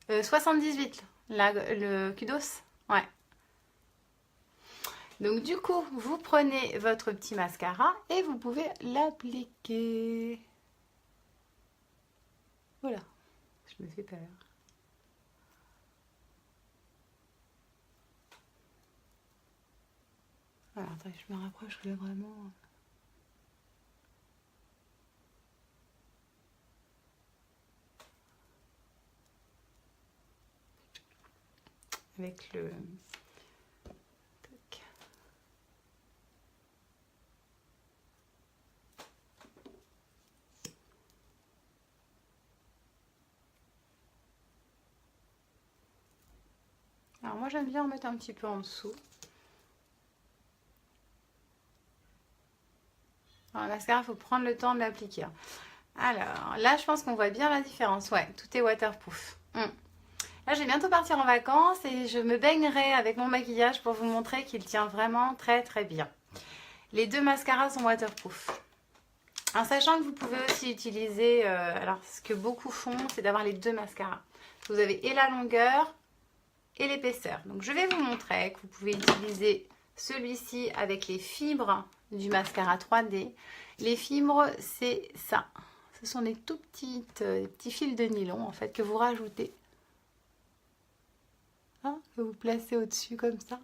Speaker 1: 78, là, le kudos, ouais. Donc du coup, vous prenez votre petit mascara et vous pouvez l'appliquer. Voilà, je me fais peur. Alors, attends, je me rapproche vraiment. Avec le... Tac. Alors moi j'aime bien en mettre un petit peu en dessous. Alors, le mascara, il faut prendre le temps de l'appliquer. Alors là je pense qu'on voit bien la différence. Ouais, tout est waterproof. Là, je vais bientôt partir en vacances et je me baignerai avec mon maquillage pour vous montrer qu'il tient vraiment très très bien. Les deux mascaras sont waterproof. En sachant que vous pouvez aussi utiliser, alors ce que beaucoup font, c'est d'avoir les deux mascaras. Vous avez et la longueur et l'épaisseur. Donc je vais vous montrer que vous pouvez utiliser celui-ci avec les fibres du mascara 3D. Les fibres, c'est ça. Ce sont des tout petits fils de nylon en fait que vous rajoutez. Hein, que vous placez au-dessus comme ça.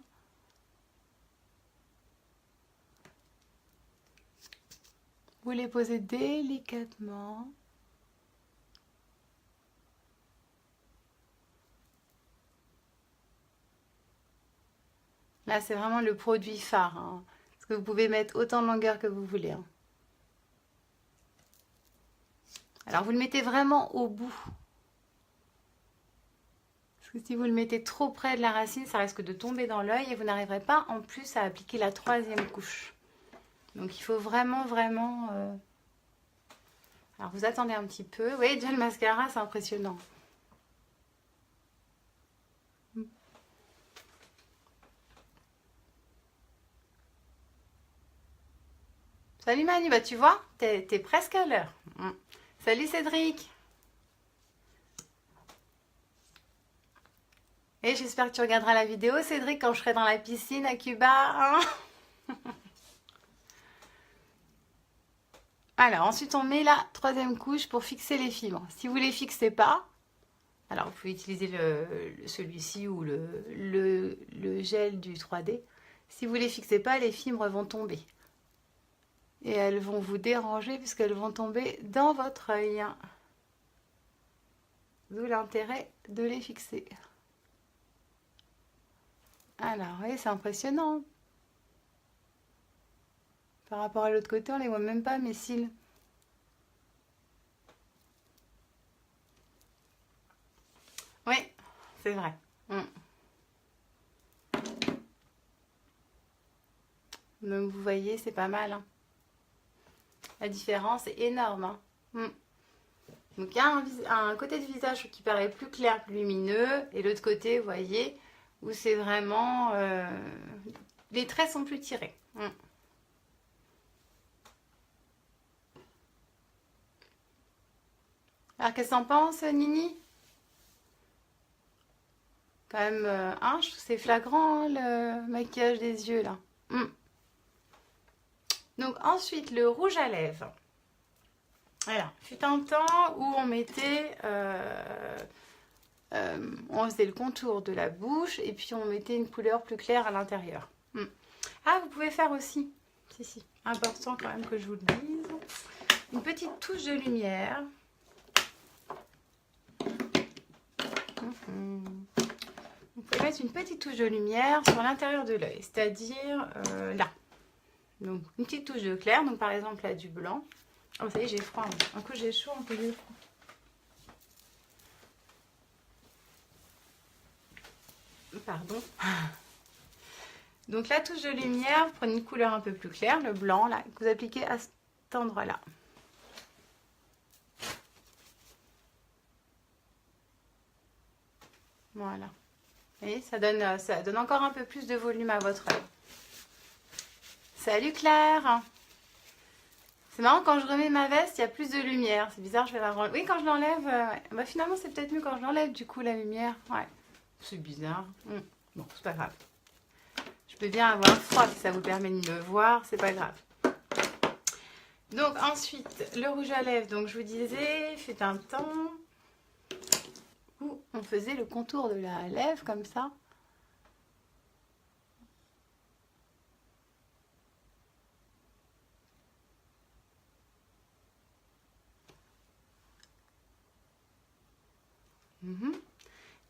Speaker 1: Vous les posez délicatement. Là, c'est vraiment le produit phare. Hein, parce que vous pouvez mettre autant de longueur que vous voulez. Hein. Alors, vous le mettez vraiment au bout. Parce que si vous le mettez trop près de la racine, ça risque de tomber dans l'œil et vous n'arriverez pas en plus à appliquer la 3e couche. Donc, il faut vraiment... Alors, vous attendez un petit peu. Oui, déjà le mascara, c'est impressionnant. Salut Manu, bah tu vois, t'es presque à l'heure. Salut Cédric. Et j'espère que tu regarderas la vidéo, Cédric, quand je serai dans la piscine à Cuba. Hein. Alors, ensuite, on met la 3e couche pour fixer les fibres. Si vous ne les fixez pas, alors vous pouvez utiliser celui-ci ou le gel du 3D. Si vous ne les fixez pas, les fibres vont tomber. Et elles vont vous déranger puisqu'elles vont tomber dans votre œil. D'où l'intérêt de les fixer. Alors, oui, c'est impressionnant. Par rapport à l'autre côté, on ne les voit même pas, mes cils. Oui, c'est vrai. Donc, vous voyez, c'est pas mal. Hein. La différence est énorme. Hein. Donc, il y a un côté du visage qui paraît plus clair, plus lumineux. Et l'autre côté, vous voyez, où c'est vraiment... les traits sont plus tirés. Alors, qu'est-ce que t'en penses, Nini? Quand même, hein, je trouve que c'est flagrant, hein, le maquillage des yeux, là. Donc, ensuite, le rouge à lèvres. Voilà, fut un temps où on mettait... on faisait le contour de la bouche et puis on mettait une couleur plus claire à l'intérieur. Ah, vous pouvez faire aussi, si, important quand même que je vous le dise, une petite touche de lumière. Vous pouvez mettre une petite touche de lumière sur l'intérieur de l'œil, c'est-à-dire là. Donc une petite touche de clair, donc par exemple là du blanc. Oh, ça y est, j'ai froid. Un coup j'ai chaud, un coup j'ai froid. Pardon. Donc la touche de lumière, vous prenez une couleur un peu plus claire, le blanc, là, que vous appliquez à cet endroit-là. Voilà. Et ça donne encore un peu plus de volume à votre œil. Salut Claire! C'est marrant, quand je remets ma veste, il y a plus de lumière. C'est bizarre, je vais la renlever. Oui, quand je l'enlève, bah, finalement c'est peut-être mieux quand je l'enlève du coup la lumière. Ouais, c'est bizarre. Bon, c'est pas grave. Je peux bien avoir froid si ça vous permet de me voir, c'est pas grave. Donc ensuite, le rouge à lèvres, donc je vous disais, fut un temps où on faisait le contour de la lèvre comme ça.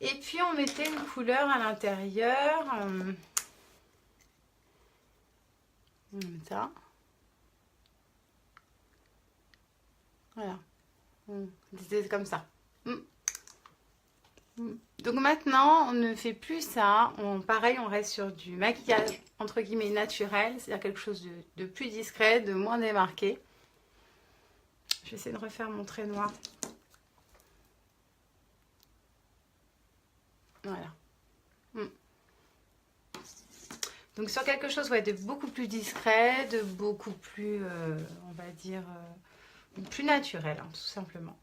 Speaker 1: Et puis on mettait une couleur à l'intérieur. Comme ça. Voilà. C'est comme ça. Donc maintenant, on ne fait plus ça. Pareil, on reste sur du maquillage entre guillemets naturel, c'est-à-dire quelque chose de plus discret, de moins démarqué. Je vais essayer de refaire mon trait noir. Voilà. Donc sur quelque chose de beaucoup plus discret, de beaucoup plus, on va dire, plus naturel, hein, tout simplement.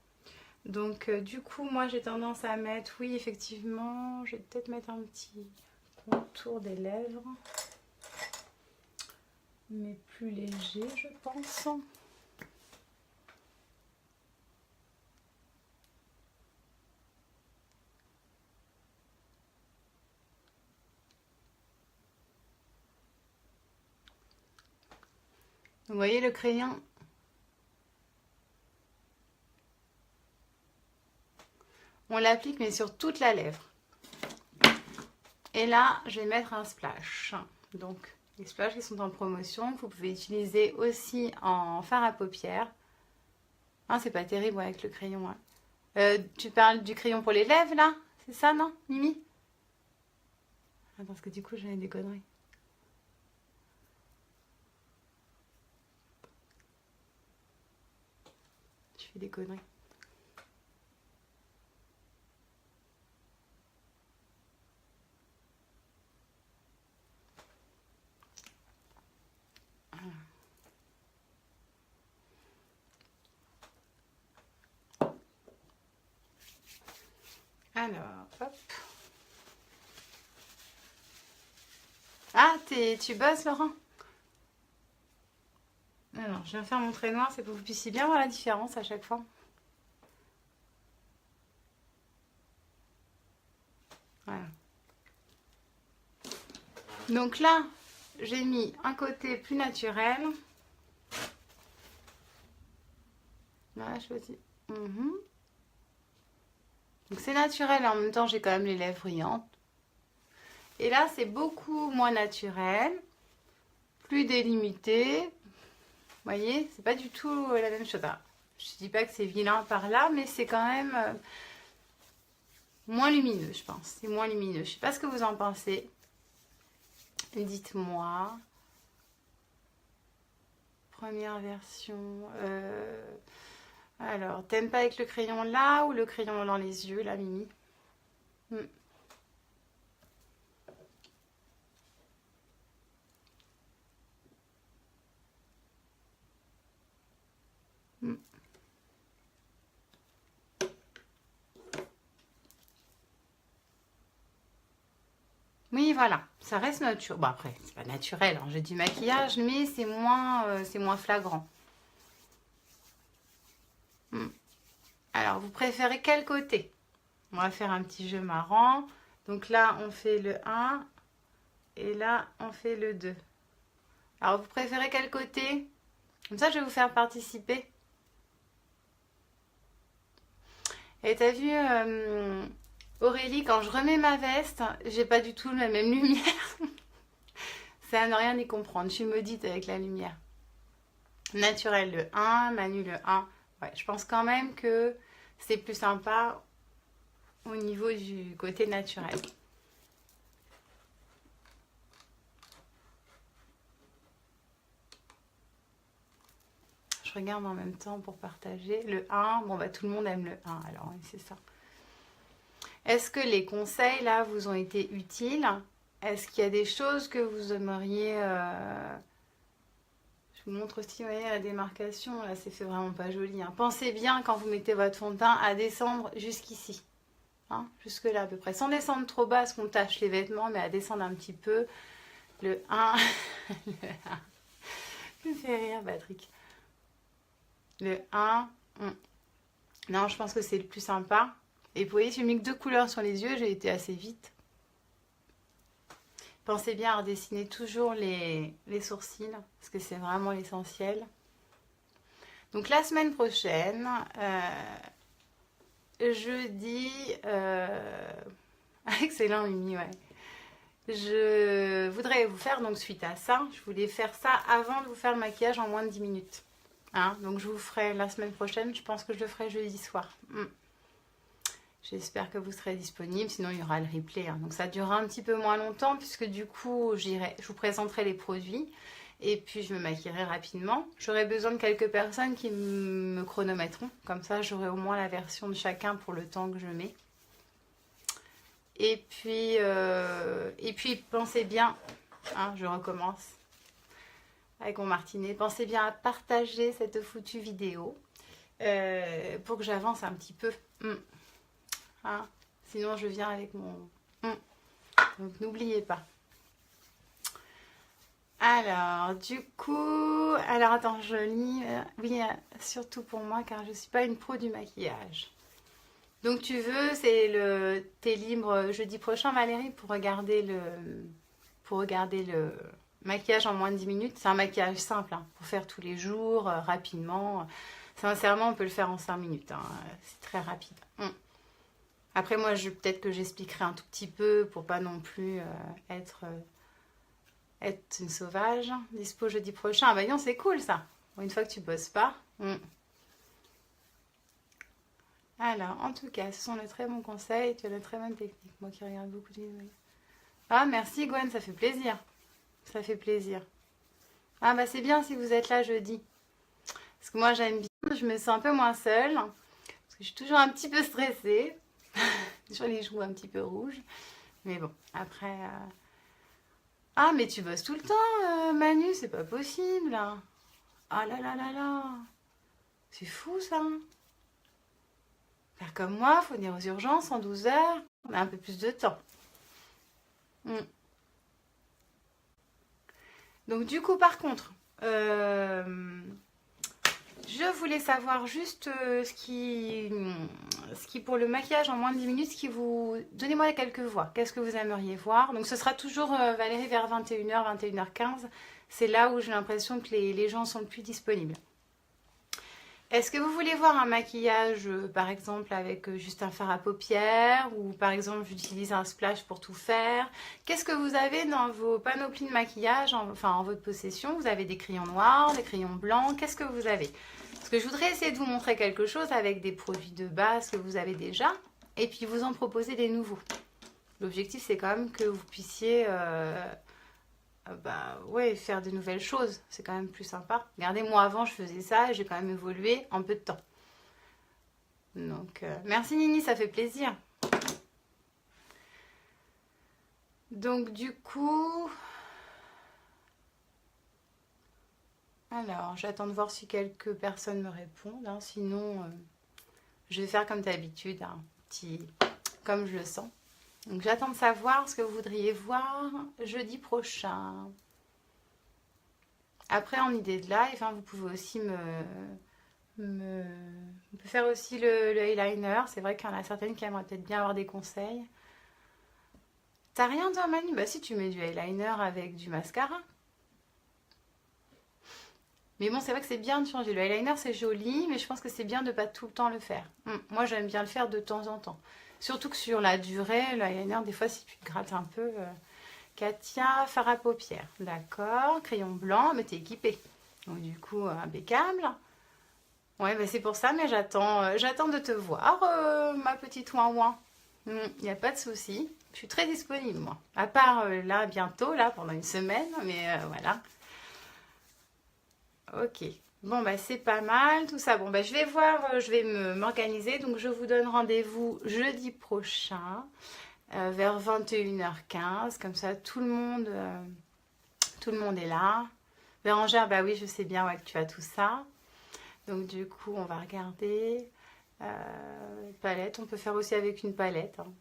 Speaker 1: Donc du coup, moi j'ai tendance à mettre, oui effectivement, je vais peut-être mettre un petit contour des lèvres, mais plus léger je pense. Vous voyez le crayon? On l'applique mais sur toute la lèvre. Et là, je vais mettre un splash. Donc, les splashes qui sont en promotion, vous pouvez utiliser aussi en fard à paupières. Hein, c'est pas terrible avec le crayon. Hein. Tu parles du crayon pour les lèvres, là? C'est ça, non, Mimi? Attends, parce que du coup, j'avais des conneries. Je fais des conneries. Alors, hop. Ah, tu bosses, Laurent? Alors, je viens faire mon trait noir, c'est pour que vous puissiez bien voir la différence à chaque fois. Voilà. Donc là, j'ai mis un côté plus naturel. Voilà, je choisis. Donc c'est naturel et en même temps j'ai quand même les lèvres brillantes. Et là c'est beaucoup moins naturel, plus délimité. Vous voyez, c'est pas du tout la même chose. Alors, je dis pas que c'est vilain par là, mais c'est quand même moins lumineux, je pense. C'est moins lumineux. Je sais pas ce que vous en pensez. Dites-moi. Première version. Alors, t'aimes pas avec le crayon là ou le crayon dans les yeux, là, Mimi? Oui, voilà, ça reste naturel. Bon, après, c'est pas naturel, hein, j'ai du maquillage, mais c'est moins flagrant. Alors, vous préférez quel côté? On va faire un petit jeu marrant. Donc là, on fait le 1 et là, on fait le 2. Alors, vous préférez quel côté? Comme ça, je vais vous faire participer. Et t'as vu, Aurélie, quand je remets ma veste, j'ai pas du tout la même lumière. C'est à ne rien y comprendre. Je suis maudite avec la lumière. Naturel le 1, Manu le 1. Ouais, je pense quand même que c'est plus sympa au niveau du côté naturel. Je regarde en même temps pour partager. Le 1, bon bah tout le monde aime le 1, alors oui, c'est ça. Est-ce que les conseils là vous ont été utiles? Est-ce qu'il y a des choses que vous aimeriez... Je vous montre aussi, vous voyez, la démarcation, là c'est fait vraiment pas joli. Hein. Pensez bien quand vous mettez votre fond de teint à descendre jusqu'ici. Hein, jusque là à peu près. Sans descendre trop bas parce qu'on tâche les vêtements, mais à descendre un petit peu. Le 1. Le 1. Je me fais rire, Patrick. Le 1. Non, je pense que c'est le plus sympa. Et vous voyez, j'ai mis que 2 couleurs sur les yeux, j'ai été assez vite. Pensez bien à redessiner toujours les sourcils, parce que c'est vraiment l'essentiel. Donc la semaine prochaine, jeudi... Excellent, Mimi, ouais. Je voudrais vous faire, donc suite à ça, je voulais faire ça avant de vous faire le maquillage en moins de 10 minutes. Hein, donc je vous ferai la semaine prochaine, je pense que je le ferai jeudi soir. J'espère que vous serez disponible, sinon il y aura le replay. Hein. Donc ça durera un petit peu moins longtemps puisque du coup je vous présenterai les produits et puis je me maquillerai rapidement. J'aurai besoin de quelques personnes qui me chronométreront, comme ça j'aurai au moins la version de chacun pour le temps que je mets. Et puis pensez bien, hein, je recommence avec mon martinet, pensez bien à partager cette foutue vidéo pour que j'avance un petit peu. Hein, sinon je viens avec mon... Donc n'oubliez pas. Alors du coup... Alors attends, je lis... oui, surtout pour moi car je ne suis pas une pro du maquillage. Donc tu veux, t'es libre jeudi prochain Valérie pour regarder le maquillage en moins de 10 minutes. C'est un maquillage simple hein, pour faire tous les jours, rapidement. Sincèrement, on peut le faire en 5 minutes. Hein, c'est très rapide. Après, moi, peut-être que j'expliquerai un tout petit peu pour pas non plus être une sauvage. Dispo jeudi prochain. Ah bah non, c'est cool ça. Bon, une fois que tu bosses pas. Alors, en tout cas, ce sont de très bons conseils. Tu as de très bonnes techniques. Moi qui regarde beaucoup de vidéos. Ah, merci Gwen, ça fait plaisir. Ça fait plaisir. Ah bah c'est bien si vous êtes là jeudi. Parce que moi j'aime bien, je me sens un peu moins seule. Parce que je suis toujours un petit peu stressée. Toujours les joues un petit peu rouges. Mais bon, après... Ah mais tu bosses tout le temps, Manu, c'est pas possible. Ah là là là là. C'est fou ça. Faire comme moi, faut venir aux urgences en 12 heures. On a un peu plus de temps. Donc du coup, par contre, je voulais savoir juste ce qui pour le maquillage en moins de 10 minutes, ce qui vous... Donnez-moi quelques voix. Qu'est-ce que vous aimeriez voir? Donc ce sera toujours, Valérie, vers 21h, 21h15. C'est là où j'ai l'impression que les gens sont le plus disponibles. Est-ce que vous voulez voir un maquillage, par exemple, avec juste un fard à paupières, ou par exemple, j'utilise un splash pour tout faire? Qu'est-ce que vous avez dans vos panoplies de maquillage, en votre possession? Vous avez des crayons noirs, des crayons blancs, qu'est-ce que vous avez? Parce que je voudrais essayer de vous montrer quelque chose avec des produits de base que vous avez déjà, et puis vous en proposer des nouveaux. L'objectif, c'est quand même que vous puissiez... ouais, faire de nouvelles choses, c'est quand même plus sympa. Regardez, moi avant je faisais ça et j'ai quand même évolué en peu de temps. Donc, merci Nini, ça fait plaisir. Donc du coup... Alors, j'attends de voir si quelques personnes me répondent. Hein. Sinon, je vais faire comme d'habitude, un petit... comme je le sens. Donc j'attends de savoir ce que vous voudriez voir jeudi prochain. Après, en idée de live, hein, vous pouvez aussi on peut faire aussi le eyeliner. C'est vrai qu'il y en a certaines qui aimeraient peut-être bien avoir des conseils. T'as rien toi Manu? Bah si, tu mets du eyeliner avec du mascara. Mais bon, c'est vrai que c'est bien de changer. Le eyeliner, c'est joli, mais je pense que c'est bien de pas tout le temps le faire. Moi, j'aime bien le faire de temps en temps. Surtout que sur la durée, l'eyeliner, des fois, si tu te grattes un peu... Katia, fard à paupières. D'accord. Crayon blanc, mais t'es équipée. Donc du coup, impeccable. Ouais, bah c'est pour ça, mais j'attends de te voir, ma petite ouin-ouin. Il n'y a pas de souci. Je suis très disponible, moi. À part là, bientôt, là, pendant une semaine, mais voilà. Ok. Bon, bah c'est pas mal, tout ça. Bon, bah je vais voir, je vais m'organiser. Donc je vous donne rendez-vous jeudi prochain, vers 21h15. Comme ça, tout le monde est là. Bérangère, bah oui, je sais bien ouais, que tu as tout ça. Donc du coup, on va regarder. Palette, on peut faire aussi avec une palette. Hein.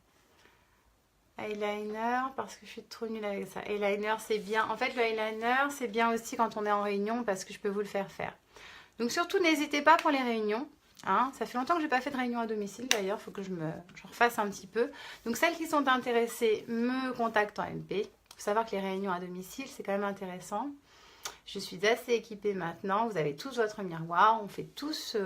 Speaker 1: Eyeliner, parce que je suis trop nulle avec ça. Eyeliner, c'est bien. En fait, le eyeliner, c'est bien aussi quand on est en réunion parce que je peux vous le faire faire. Donc surtout, n'hésitez pas pour les réunions. Hein. Ça fait longtemps que je n'ai pas fait de réunion à domicile d'ailleurs. Il faut que je refasse un petit peu. Donc celles qui sont intéressées, me contactent en MP. Il faut savoir que les réunions à domicile, c'est quand même intéressant. Je suis assez équipée maintenant. Vous avez tous votre miroir. On fait tous,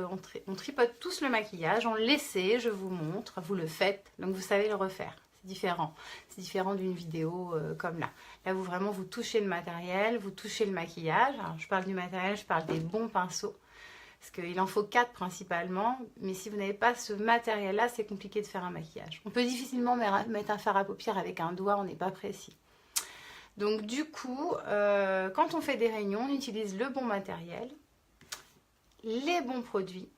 Speaker 1: on tripote tous le maquillage. On l'essaie, je vous montre. Vous le faites. Donc vous savez le refaire. C'est différent. C'est différent d'une vidéo comme là. Là, vous touchez le matériel, vous touchez le maquillage. Alors, je parle du matériel, je parle des bons pinceaux. Parce qu'il en faut 4 principalement. Mais si vous n'avez pas ce matériel-là, c'est compliqué de faire un maquillage. On peut difficilement mettre un fard à paupières avec un doigt, on n'est pas précis. Donc du coup, quand on fait des réunions, on utilise le bon matériel, les bons produits.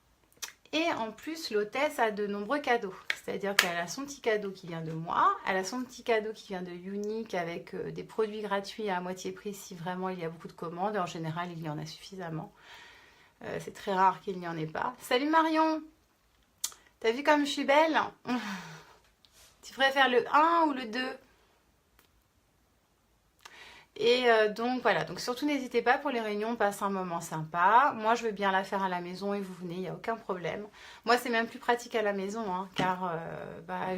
Speaker 1: Et en plus, l'hôtesse a de nombreux cadeaux. C'est-à-dire qu'elle a son petit cadeau qui vient de moi. Elle a son petit cadeau qui vient de Unique avec des produits gratuits à moitié prix si vraiment il y a beaucoup de commandes. En général, il y en a suffisamment. C'est très rare qu'il n'y en ait pas. Salut Marion! T'as vu comme je suis belle? Tu préfères le 1 ou le 2? Et donc voilà, donc surtout n'hésitez pas pour les réunions, on passe un moment sympa. Moi je veux bien la faire à la maison et vous venez, il n'y a aucun problème. Moi c'est même plus pratique à la maison, hein, car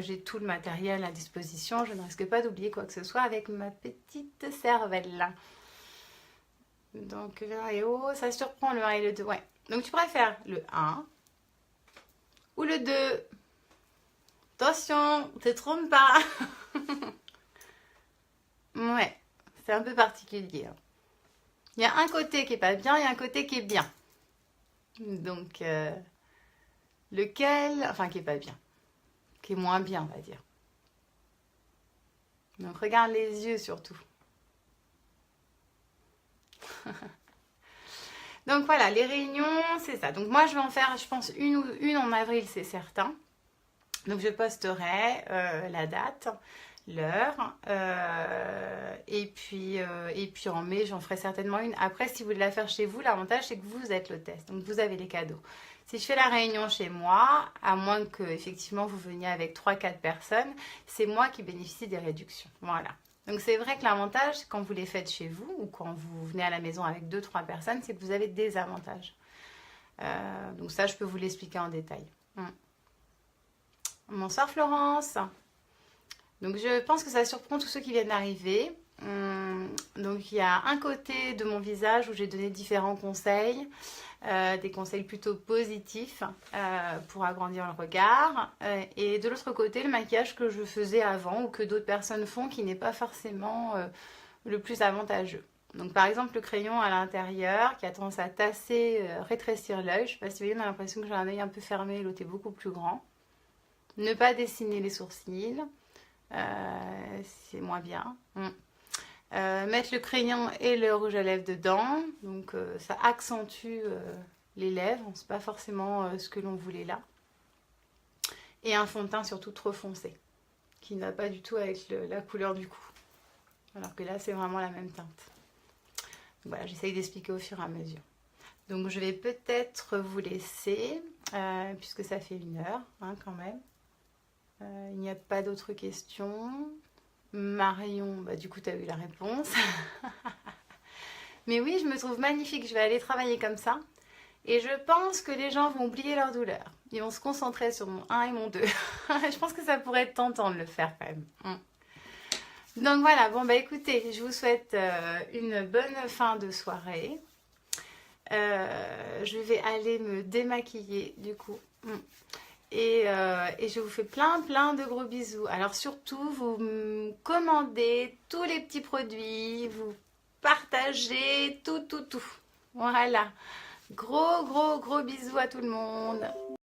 Speaker 1: j'ai tout le matériel à disposition. Je ne risque pas d'oublier quoi que ce soit avec ma petite cervelle. Donc le 1 et haut, ça surprend le 1 et le 2, ouais. Donc tu préfères le 1 ou le 2? Attention, te trompe pas. Ouais, c'est un peu particulier, hein. Il y a un côté qui est pas bien et un côté qui est bien. Donc, lequel, enfin qui est pas bien, qui est moins bien, on va dire. Donc, regarde les yeux surtout. Donc voilà, les réunions, c'est ça. Donc moi, je vais en faire, je pense, une en avril, c'est certain. Donc je posterai la date, l'heure, et puis en mai, j'en ferai certainement une. Après, si vous voulez la faire chez vous, l'avantage, c'est que vous êtes l'hôtesse, donc vous avez les cadeaux. Si je fais la réunion chez moi, à moins que effectivement vous veniez avec 3-4 personnes, c'est moi qui bénéficie des réductions. Voilà. Donc c'est vrai que l'avantage, quand vous les faites chez vous ou quand vous venez à la maison avec 2-3 personnes, c'est que vous avez des avantages. Donc ça, je peux vous l'expliquer en détail. Bonsoir Florence. Donc je pense que ça surprend tous ceux qui viennent d'arriver. Donc il y a un côté de mon visage où j'ai donné différents conseils, des conseils plutôt positifs pour agrandir le regard. Et de l'autre côté, le maquillage que je faisais avant ou que d'autres personnes font qui n'est pas forcément le plus avantageux. Donc par exemple le crayon à l'intérieur qui a tendance à tasser, rétrécir l'œil. Je ne sais pas si vous voyez, on a l'impression que j'ai un œil un peu fermé et l'autre est beaucoup plus grand. Ne pas dessiner les sourcils, c'est moins bien. Mettre le crayon et le rouge à lèvres dedans, donc ça accentue les lèvres, c'est pas forcément ce que l'on voulait là. Et un fond de teint surtout trop foncé, qui n'a pas du tout avec la couleur du cou. Alors que là c'est vraiment la même teinte. Donc voilà, j'essaye d'expliquer au fur et à mesure. Donc je vais peut-être vous laisser, puisque ça fait 1 heure hein, quand même. Il n'y a pas d'autres questions. Marion, bah, du coup, tu as eu la réponse. Mais oui, je me trouve magnifique. Je vais aller travailler comme ça. Et je pense que les gens vont oublier leur douleur. Ils vont se concentrer sur mon 1 et mon 2. Je pense que ça pourrait être tentant de le faire quand même. Donc voilà, bon bah écoutez, je vous souhaite une bonne fin de soirée. Je vais aller me démaquiller du coup. Et je vous fais plein de gros bisous. Alors surtout, vous me commandez tous les petits produits, vous partagez tout. Voilà. Gros bisous à tout le monde.